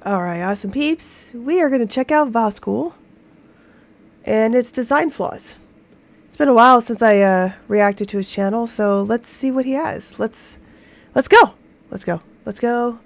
Alright, awesome peeps. We are going to check out VaazkL and its design flaws. It's been a while since I reacted to his channel, so let's see what he has. Let's go. Let's go. Let's go.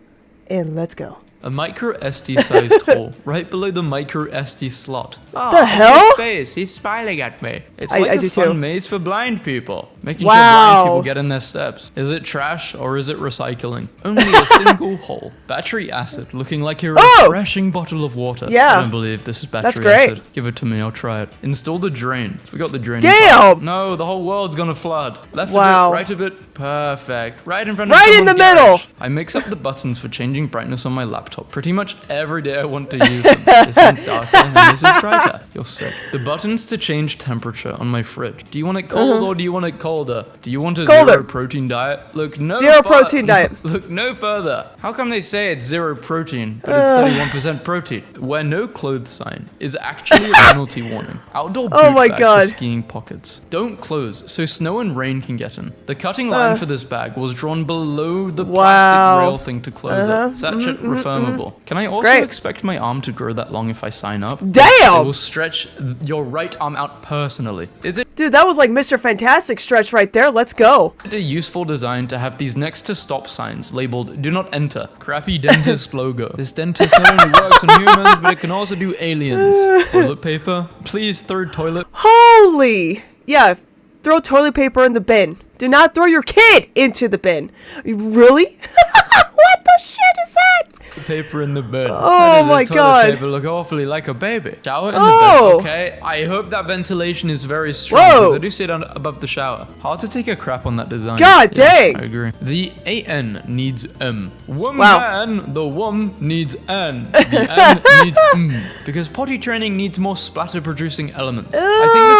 And let's go. A micro SD sized hole right below the micro SD slot. Oh, the hell? I see his face. He's smiling at me. It's like a fun maze for blind people. Making sure blind people get in their steps. Is it trash or is it recycling? Only a single hole. Battery acid looking like a refreshing bottle of water. Yeah. I don't believe this is battery acid. Give it to me, I'll try it. Install the drain. Forgot the drain. Damn! No, the whole world's gonna flood. Left a bit, right a bit. Perfect. Right in front of right in the middle! I mix up the buttons for changing brightness on my laptop. Pretty much every day I want to use them. This one's darker and this is brighter. You're sick. The buttons to change temperature on my fridge. Do you want it cold or do you want it colder? Do you want a zero protein diet? Look no protein diet. Look no further. How come they say it's zero protein, but it's 31% protein? Where no clothes sign is actually a penalty warning. Outdoor boot bag for skiing pockets. Don't close so snow and rain can get in. The cutting line for this bag was drawn below the plastic rail thing to close it. Such it refirmable. Can I also expect my arm to grow that long if I sign up? Damn! It will stretch your right arm out personally. Is it? Dude, that was like Mr. Fantastic stretch right there. Let's go. A useful design to have these next to stop signs labeled "Do not enter." Crappy dentist logo. This dentist not only works on humans, but it can also do aliens. Toilet paper. Please throw toilet. Holy! Yeah, throw toilet paper in the bin. Do not throw your kid into the bin. Really? What the shit is that? Paper in the bin. Oh my god. Paper look awfully like a baby. Shower in the bin. Okay, I hope that ventilation is very strong because I do sit above the shower. Hard to take a crap on that design. God dang. I agree. The AN needs M. Woman, the WOM needs N. The N needs M. Because potty training needs more splatter producing elements. I think this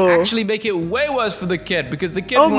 would actually make it way worse for the kid because the kid wouldn't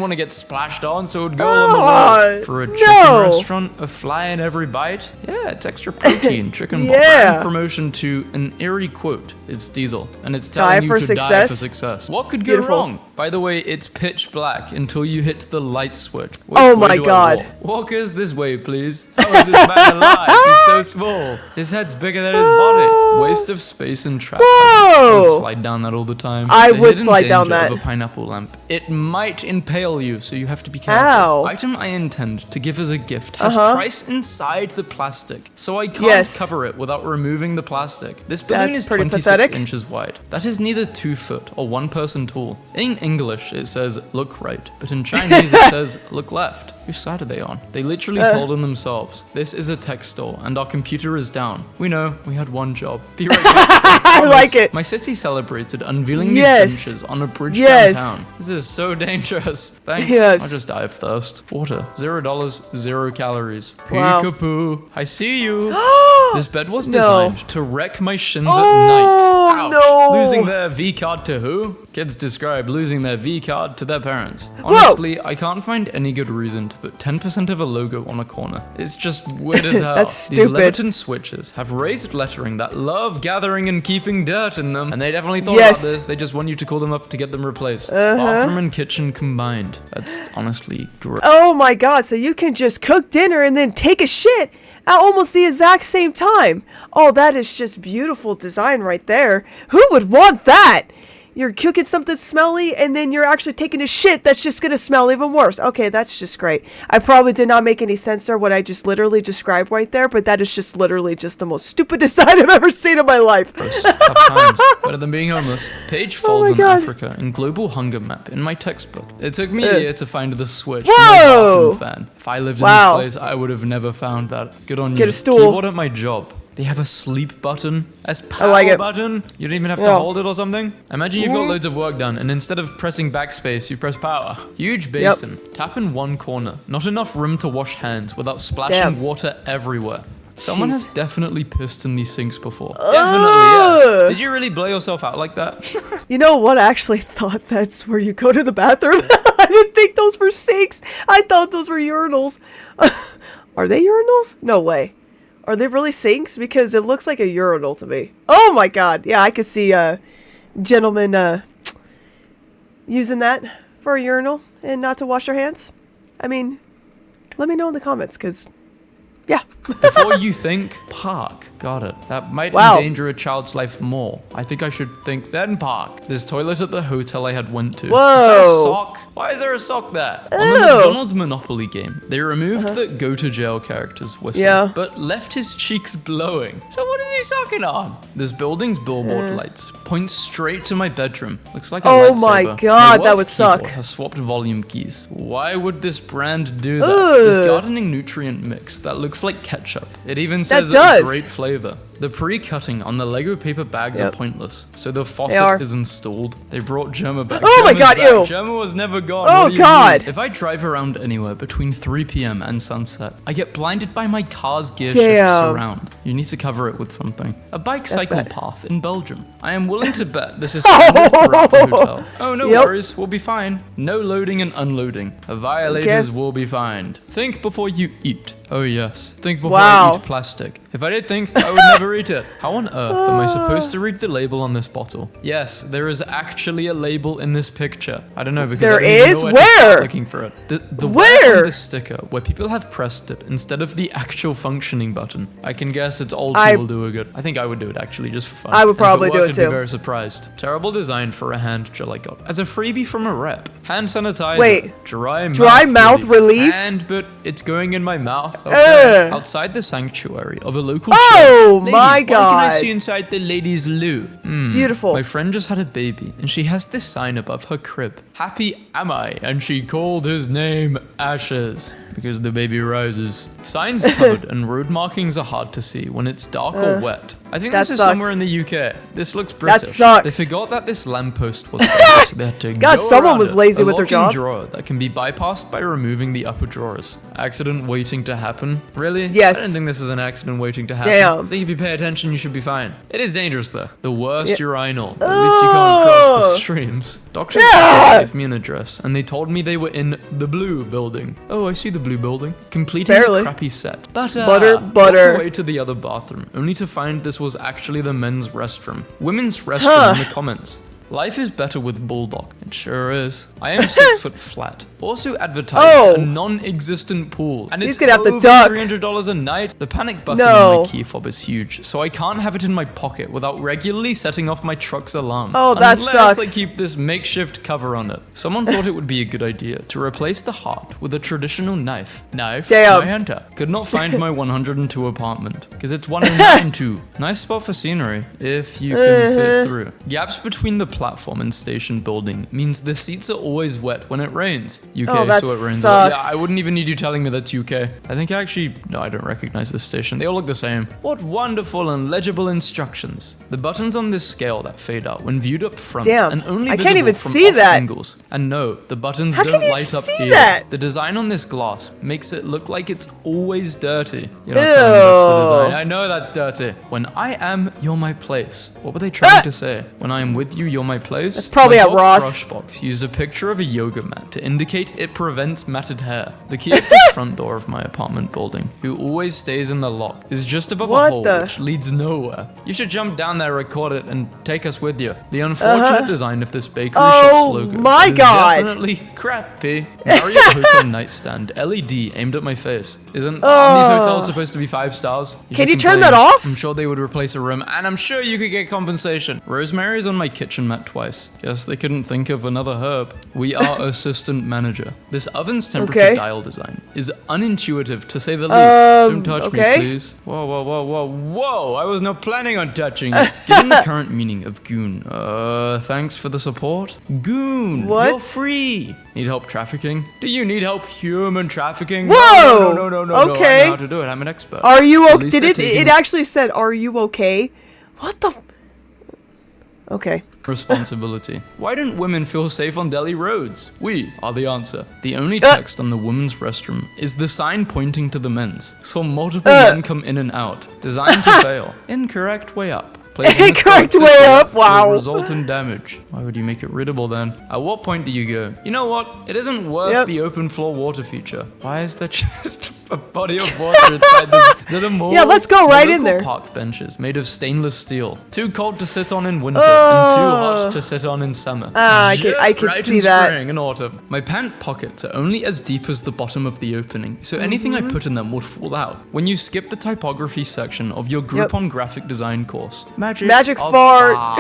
want to get splashed on, so it would go on the walls. For a chicken restaurant, a fly in every bite. Yeah, it's extra protein. Chicken brand promotion to an eerie quote. It's Diesel, and it's telling you to die for success. What could go wrong? By the way, it's pitch black until you hit the light switch. Oh my god. Walkers, this way, please. How is this man alive? He's so small. His head's bigger than his body. Waste of space and traffic. I would slide down that all the time. I would slide down that. Of a pineapple lamp. It might impale you, so you have to be careful. Item I intend to give as a gift has price inside the plastic, so I can't cover it without removing the plastic. This balloon is 26 inches wide. That is neither 2 foot or 1 person tall. In English, it says look right, but in Chinese, it says look left. Whose side are they on? They literally told them themselves, this is a tech store and our computer is down. We know, we had one job. Be right back. I like it. My city celebrated unveiling these benches on a bridge downtown. This is so dangerous. Thanks. I'll just die of thirst. Water. $0, 0 calories. Peekaboo. I see you. This bed was designed to wreck my shins at night. Ouch. No. Losing their V card to who? Kids describe losing their V card to their parents. Honestly, I can't find any good reason to put 10% of a logo on a corner. It's just weird as hell. That's stupid. These Leviton switches have raised lettering that love gathering and keeping dirt in them, and they definitely thought about this. They just want you to call them up to get them replaced. Bathroom and kitchen combined. That's honestly gross. Oh my god, so you can just cook dinner and then take a shit at almost the exact same time. Oh, that is just beautiful design right there. Who would want that? You're cooking something smelly and then you're actually taking a shit that's just gonna smell even worse. Okay, that's just great. I probably did not make any sense there what I just literally described right there, but that is just literally just the most stupid design I've ever seen in my life. Tough times. Better than being homeless. Page folds on Africa in global hunger map in my textbook. It took me a year to find the switch for my bathroom fan. If I lived in this place, I would have never found that. Good on you. Get a stool. Keyboard at my job. They have a sleep button, a power button. You don't even have to hold it or something. Imagine you've got loads of work done, and instead of pressing backspace, you press power. Huge basin. Tap in one corner. Not enough room to wash hands without splashing water everywhere. Someone has definitely pissed in these sinks before. Definitely, yes. Did you really blow yourself out like that? You know what? I actually thought that's where you go to the bathroom. I didn't think those were sinks. I thought those were urinals. Are they urinals? No way. Are they really sinks? Because it looks like a urinal to me. Oh my god. Yeah, I could see gentlemen using that for a urinal and not to wash their hands. I mean, let me know in the comments because Yeah. Before you think, park. Got it. That might endanger a child's life more. I think I should think then park. This toilet at the hotel I had went to. Whoa. Is that a sock? Why is there a sock there? On the McDonald's Monopoly game, they removed the go to jail character's whistle, but left his cheeks blowing. So what is he sucking on? This building's billboard lights point straight to my bedroom. Looks like a lightsaber. Oh my god, that would suck. Has swapped volume keys. Why would this brand do that? This gardening nutrient mix that looks like ketchup. It even says it's great flavor. The pre-cutting on the Lego paper bags are pointless, so the faucet is installed. They brought Gemma back. Oh my god, ew! Gemma was never gone. Oh god! If I drive around anywhere between 3 p.m. and sunset, I get blinded by my car's gear shifts around. You need to cover it with something. A bike cycle path in Belgium. I am willing to bet this is standard throughout the hotel. Oh, no worries, we'll be fine. No loading and unloading. Violators will be fined. Think before you eat. Oh yes, think before I eat plastic. If I did think, I would never eat it. How on earth am I supposed to read the label on this bottle? Yes, there is actually a label in this picture. I don't know because there I don't even know where to start looking for it. The where on this sticker, where people have pressed it instead of the actual functioning button. I can guess it's old people doing it. I think I would do it actually just for fun. I would probably do it too. I'd be very surprised. Terrible design for a hand gel I got as a freebie from a rep. Hand sanitizer. Wait, dry mouth relief? But it's going in my mouth. Okay. Outside the sanctuary of a local Oh ladies, my god. What can I see inside the ladies' loo? Beautiful. My friend just had a baby and she has this sign above her crib. Happy am I, and she called his name Ashes because the baby rises. Signs covered and road markings are hard to see when it's dark or wet. I think this is somewhere in the UK. This looks British. That sucks. They forgot that this lamppost was there, so they had to God, someone was lazy with their job. A drawer that can be bypassed by removing the upper drawers. Accident waiting to happen? Really? Yes. I don't think this is an accident waiting to happen. Damn. I think if you pay attention, you should be fine. It is dangerous though. The worst urinal. At least you can't cross the streams. Doctors gave me an address, and they told me they were in the blue building. Oh, I see the blue building. Completing a crappy set. Butter. Butter. Walked away to the other bathroom, only to find this was actually the men's restroom. Women's restroom in the comments. Life is better with Bulldog. It sure is. I am 6 foot flat. Also advertised a non-existent pool. And He's it's gonna have to over duck. $300 a night. The panic button on my key fob is huge, so I can't have it in my pocket without regularly setting off my truck's alarm. Oh, that Unless I sucks. keep this makeshift cover on it. Someone thought it would be a good idea to replace the heart with a traditional knife. Damn. My enter. Could not find my 102 apartment, because it's 109 too. Nice spot for scenery, if you can fit through. Gaps between the platform and station building means the seats are always wet when it rains. UK, that so it rains. sucks. Yeah, I wouldn't even need you telling me that's UK. I think no, I don't recognize this station. They all look the same. What wonderful and legible instructions. The buttons on this scale that fade out when viewed up front and only I visible can't even from see off that. angles. And no, the buttons How don't can you light up see here. that? The design on this glass makes it look like it's always dirty. You're not telling me that's the design. I know that's dirty. When I am, you're my place. What were they trying to say? When I am with you, you're my place? That's probably my at dog Ross. Brushbox used a picture of a yoga mat to indicate it prevents matted hair. The key of the front door of my apartment building, who always stays in the lock, is just above a hole which leads nowhere. You should jump down there, record it, and take us with you. The unfortunate design of this bakery shop's logo is definitely crappy. Marriott Hotel nightstand, LED aimed at my face. Isn't these hotels supposed to be 5 stars? Can you turn that off? I'm sure they would replace a room, and I'm sure you could get compensation. Rosemary's on my kitchen mat twice. Guess they couldn't think of another herb. We are assistant manager. This oven's temperature dial design is unintuitive to say the least. Don't touch me, please. Whoa, whoa, whoa, whoa, whoa! I was not planning on touching it. Given the current meaning of goon, thanks for the support. Goon, you're free. Need help trafficking? Do you need help human trafficking? Whoa! No. Okay. I know how to do it. I'm an expert. Are you okay? It actually said, "Are you okay?" What the? Okay. Responsibility. Why don't women feel safe on Delhi roads? We are the answer. The only text on the women's restroom is the sign pointing to the men's. So multiple men come in and out. Designed to fail. Incorrect way up. Incorrect way up, wow. Result in damage. Why would you make it readable then? At what point do you go, you know what? It isn't worth the open floor water feature. Why is there just a body of water inside this little mall. Yeah, let's go right in Local there. Park benches made of stainless steel, too cold to sit on in winter and too hot to sit on in summer. I can Just see in that. Spring and autumn. My pant pockets are only as deep as the bottom of the opening, so anything I put in them would fall out. When you skip the typography section of your Groupon graphic design course, magic of fart.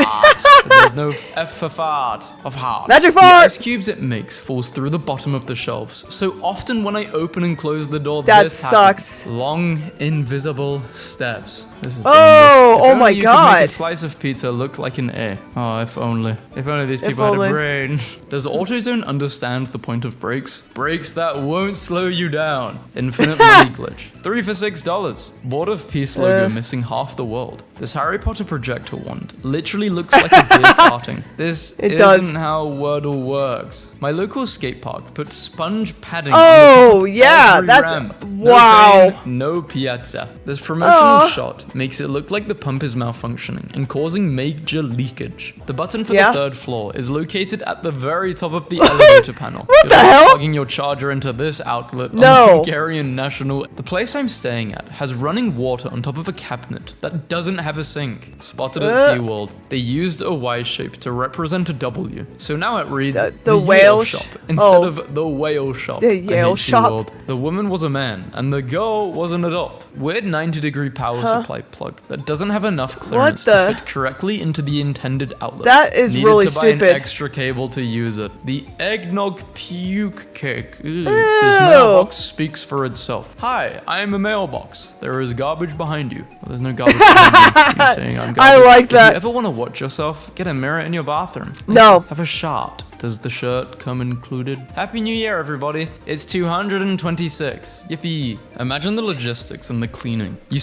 There's no F for fart of heart. Magic The fart. ice cubes it makes falls through the bottom of the shelves. So often when I open and close the door, That this sucks. happens. Long invisible steps. This is Oh, dangerous. If oh only my you could make God. a slice of pizza look like an A. Oh, if only. If only these people only. had a brain. Does AutoZone understand the point of brakes? Brakes that won't slow you down. Infinite money glitch. 3 for $6. Board of Peace logo missing half the world. This Harry Potter projector wand literally looks like a deer farting. This It isn't does. how Wordle works. My local skate park put sponge padding Oh, on the top of yeah, every that's- ramp. wow. No pain, no piazza. This promotional shot makes it look like the pump is malfunctioning and causing major leakage. The button for Yeah. the 3rd floor is located at the very top of the elevator panel. What You're the not hell? plugging your charger into this outlet on No. Hungarian national. The place I'm staying at has running water on top of a cabinet that doesn't have a sink. Spotted at SeaWorld. They used a Y shape to represent a W. So now it reads The Yale whale shop instead oh. of the whale shop. The I Yale hate shop. SeaWorld. The woman was a man and the girl was an adult. Weird 90-degree power supply plug that doesn't have enough clearance the- to fit correctly into the intended outlet. That is Needed really to buy stupid. an extra cable to use it. The eggnog puke cake. Ew. This mailbox speaks for itself. Hi, I am a mailbox. There is garbage behind you. Well, there's no garbage behind you. You're saying I'm garbage. I like If that. you ever want to watch yourself, get a mirror in your bathroom. No. Have a shot. Does the shirt come included? Happy New Year, everybody. It's 226. Yippee. Imagine the logistics and the cleaning. You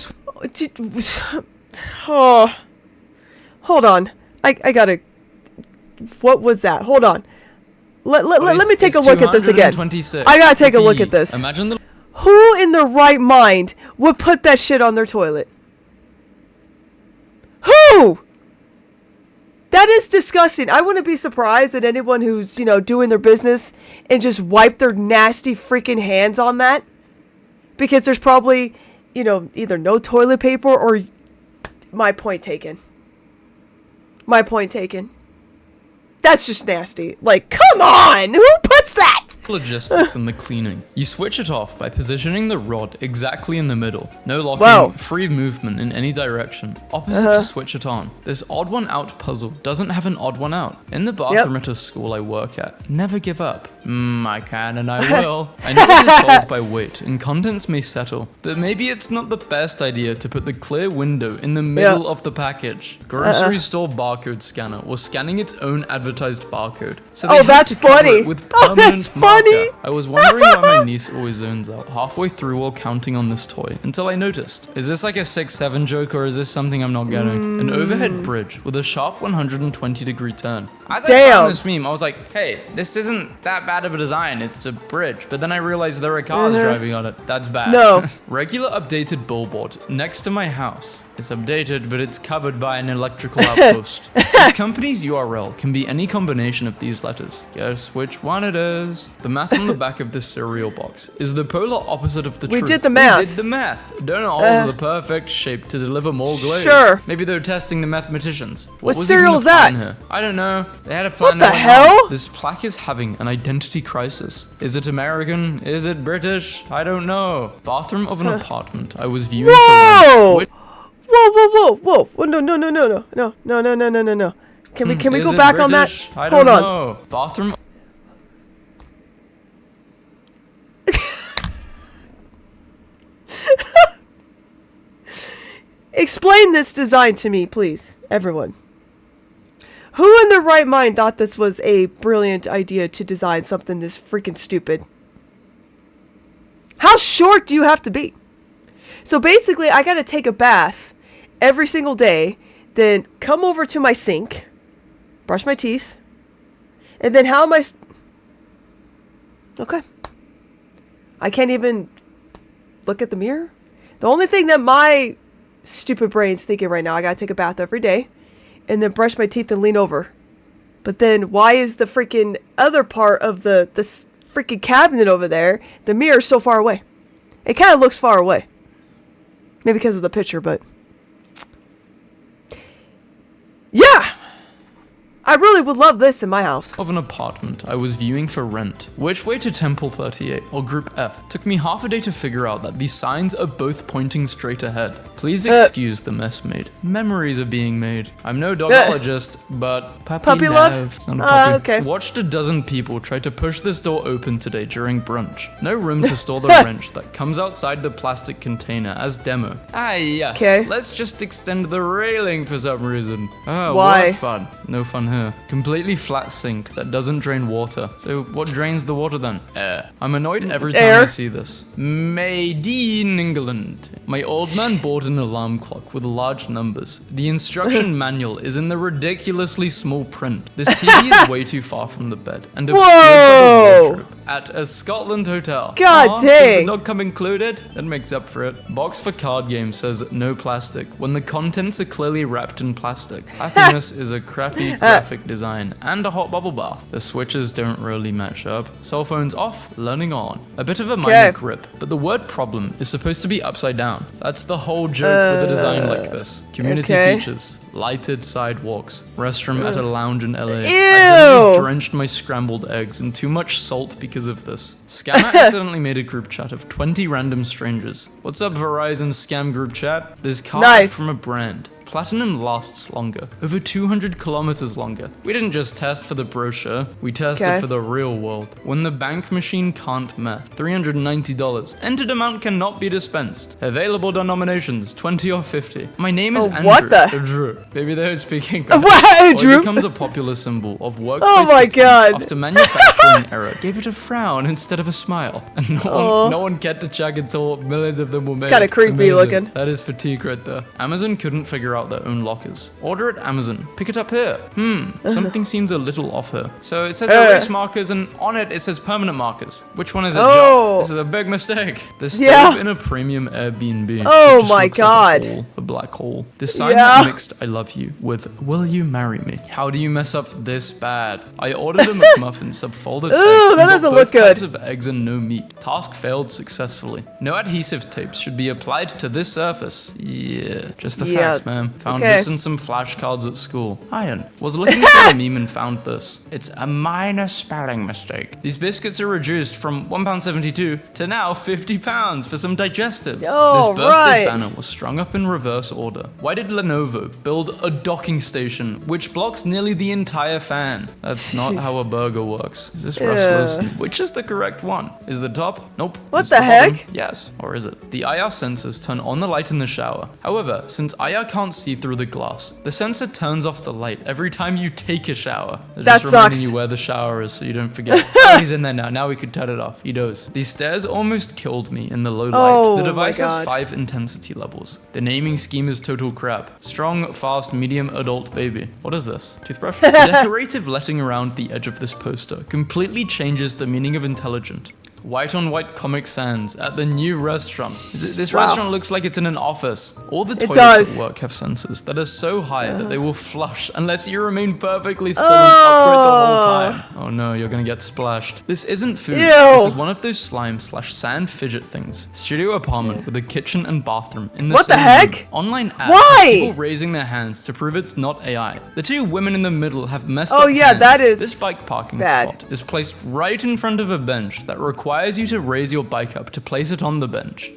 Oh, hold on. I gotta. What was that? Hold on. Let me take a look at this again. 226. I gotta take a look Yippee. at this. Imagine the Who in their right mind would put that shit on their toilet? Who? That is disgusting. I wouldn't be surprised at anyone who's, doing their business and just wipe their nasty freaking hands on that. Because there's probably, either no toilet paper or my point taken. My point taken. That's just nasty. Like, come on! Who puts that? logistics and the cleaning. You switch it off by positioning the rod exactly in the middle. No locking, Whoa. free movement in any direction. Opposite to switch it on. This odd one out puzzle doesn't have an odd one out. In the bathroom at a school I work at, never give up. I can and I will. I know it is sold by weight and contents may settle, but maybe it's not the best idea to put the clear window in the middle of the package. Grocery store barcode scanner was scanning its own advertised barcode. So they had that's to cover funny. it with Oh, permanent that's funny. marker. I was wondering why my niece always zones out halfway through while counting on this toy until I noticed. Is this like a 6-7 joke or is this something I'm not getting? An overhead bridge with a sharp 120-degree turn. As I Damn. found this meme, I was like, hey, this isn't that bad of a design. It's a bridge. But then I realized there are cars driving on it. That's bad. No. Regular updated billboard next to my house. It's updated, but it's covered by an electrical outpost. This company's URL can be any combination of these letters. Guess which one it is. The math on the back of this cereal box is the polar opposite of the We truth. did the math. We did the math. Donuts are the perfect shape to deliver more glaze. Sure. Maybe they're testing the mathematicians. What was cereal even is the plan that? here? I don't know. They had a plan. What the that went hell? on. This plaque is having an identity crisis. Is it American? Is it British? I don't know. Bathroom of an apartment. I was viewing Whoa! for rent. Whoa! No. Can we Is go it back on that? British? I don't Hold on. know. Bathroom. Explain this design to me, please, everyone. Who in their right mind thought this was a brilliant idea to design something this freaking stupid? How short do you have to be? So basically, I gotta take a bath every single day, then come over to my sink, brush my teeth, and then how am I... Okay. I can't even look at the mirror? The only thing that my stupid brain's thinking right now, I gotta take a bath every day, and then brush my teeth and lean over. But then why is the freaking other part of the freaking cabinet over there, the mirror, so far away? It kind of looks far away. Maybe because of the picture, but... Yeah! I really would love this in my house. Of an apartment I was viewing for rent. Which way to Temple 38, or Group F? Took me half a day to figure out that these signs are both pointing straight ahead. Please excuse the mess made. Memories are being made. I'm no dogologist, but puppy love? It's not a puppy. Okay. Watched a dozen people try to push this door open today during brunch. No room to store the wrench that comes outside the plastic container as demo. Ah yes, let's just extend the railing for some reason. Oh, why? What fun. No fun here. Completely flat sink that doesn't drain water. So what drains the water then? Air. I'm annoyed every time I see this. Made in England. My old man bought an alarm clock with large numbers. The instruction manual is in the ridiculously small print. This TV is way too far from the bed and obscured by the wardrobe at a Scotland hotel. God dang. Is the dog come included? That makes up for it. Box for card game says no plastic when the contents are clearly wrapped in plastic. Happiness is a crappy graphic design and a hot bubble bath. The switches don't really match up. Cell phones off, learning on. A bit of a minor grip, but the word problem is supposed to be upside down. That's the whole joke with a design like this. Community features. Lighted sidewalks. Restroom at a lounge in LA. I drenched my scrambled eggs in too much salt because of this. Scammer accidentally made a group chat of 20 random strangers. What's up, Verizon scam group chat? This card from a brand. Platinum lasts longer, over 200 kilometers longer. We didn't just test for the brochure, we tested for the real world. When the bank machine can't math, $390. Entered amount cannot be dispensed. Available denominations, 20 or 50. My name is Andrew. What the? Drew. Maybe they're speaking. Drew? It becomes a popular symbol of workplace. Oh my god. After manufacturing error, gave it a frown instead of a smile. And no one cared to check until millions of them were made. It's kind of creepy looking. That is fatigue right there. Amazon couldn't figure out their own lockers. Order at Amazon. Pick it up here. Something seems a little off here. So it says erase markers and on it says permanent markers. Which one is it? This is a big mistake. The stove in a premium Airbnb. Oh my god. Like a black hole. The sign that mixed I love you with will you marry me? How do you mess up this bad? I ordered a McMuffin subfolded egg. Ooh, that doesn't look good. Types of eggs and no meat. Task failed successfully. No adhesive tapes should be applied to this surface. Yeah, just the facts, man. Found this in some flashcards at school. Iron. Was looking for a meme and found this. It's a minor spelling mistake. These biscuits are reduced from £1.72 to now £50 for some digestives. This birthday banner was strung up in reverse order. Why did Lenovo build a docking station which blocks nearly the entire fan? That's not how a burger works. Is this Russell? Which is the correct one? Is the top? Nope. What the heck? Yes. Or is it? The IR sensors turn on the light in the shower. However, since IR can't see through the glass, the sensor turns off the light every time you take a shower. That just sucks. reminding you where the shower is so you don't forget. Oh, he's in there now. Now we could turn it off. He does. These stairs almost killed me in the low light. The device has 5 intensity levels. The naming scheme is total crap. Strong, fast, medium, adult, baby. What is this? Toothbrush? The decorative letting around the edge of this poster completely changes the meaning of intelligent. White on white Comic Sans at the new restaurant. This restaurant looks like it's in an office. All the toilets at work have sensors that are so high that they will flush unless you remain perfectly still and upright the whole time. Oh no, you're gonna get splashed. This isn't food. This is one of those slime/sand fidget things. Studio apartment with a kitchen and bathroom in the same room. Online app. Why? People raising their hands to prove it's not AI. The 2 women in the middle have messed up hands. That is This bike parking spot is placed right in front of a bench that requires you to raise your bike up to place it on the bench.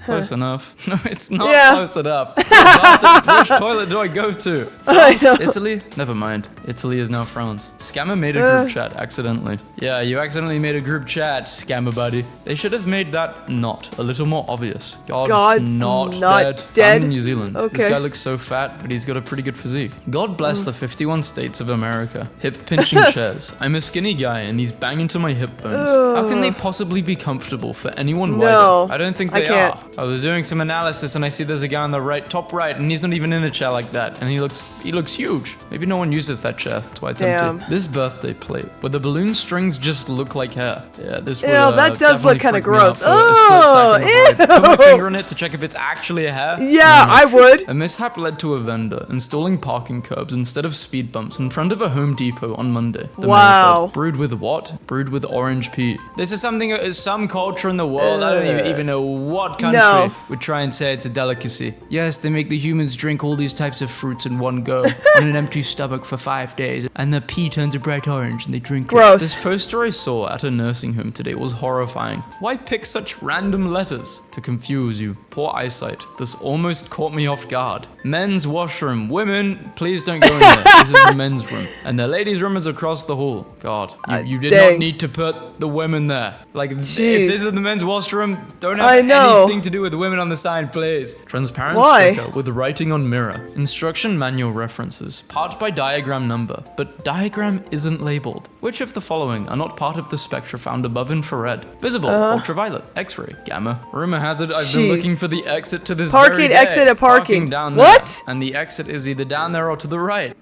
Close enough. No, it's not close enough. Which toilet do I go to? France? Italy? Never mind. Italy is now France. Scammer made a group chat accidentally. Yeah, you accidentally made a group chat, scammer buddy. They should have made that not a little more obvious. God's not dead. I'm in New Zealand. This guy looks so fat, but he's got a pretty good physique. God bless the 51 states of America. Hip pinching chairs. I'm a skinny guy and he's banging to my hip bones. How can they possibly be comfortable for anyone wider? I don't think they are. I was doing some analysis and I see there's a guy on the top right, and he's not even in a chair like that, and he looks huge. Maybe no one uses that chair. That's why it's empty. This birthday plate where the balloon strings just look like hair. Yeah, this will that does look kind of gross. Put my finger on it to check if it's actually a hair. Yeah, I would. A mishap led to a vendor installing parking curbs instead of speed bumps in front of a Home Depot on Monday. The man said, brewed with what? Brewed with orange pea. This is something some culture in the world, I don't even know what country would try and say it's a delicacy. Yes, they make the humans drink all these types of fruits in one go on an empty stomach for 5 days, and the pee turns a bright orange and they drink it. This poster I saw at a nursing home today was horrifying. Why pick such random letters? To confuse you. Poor eyesight. This almost caught me off guard. Men's washroom. Women, please don't go in there. This is the men's room. And the ladies' room is across the hall. God, you did not need to put the women there. Like, if this is the men's washroom, don't have anything to do with women on the side, please. Transparent sticker with writing on mirror. Instruction manual references. Part by diagram number. But diagram isn't labeled. Which of the following are not part of the spectra found above infrared? Visible, ultraviolet, X-ray, gamma. Rumor has it I've been looking for the exit to this very day. Exit at parking. Down what? There. And the exit is either down there or to the right.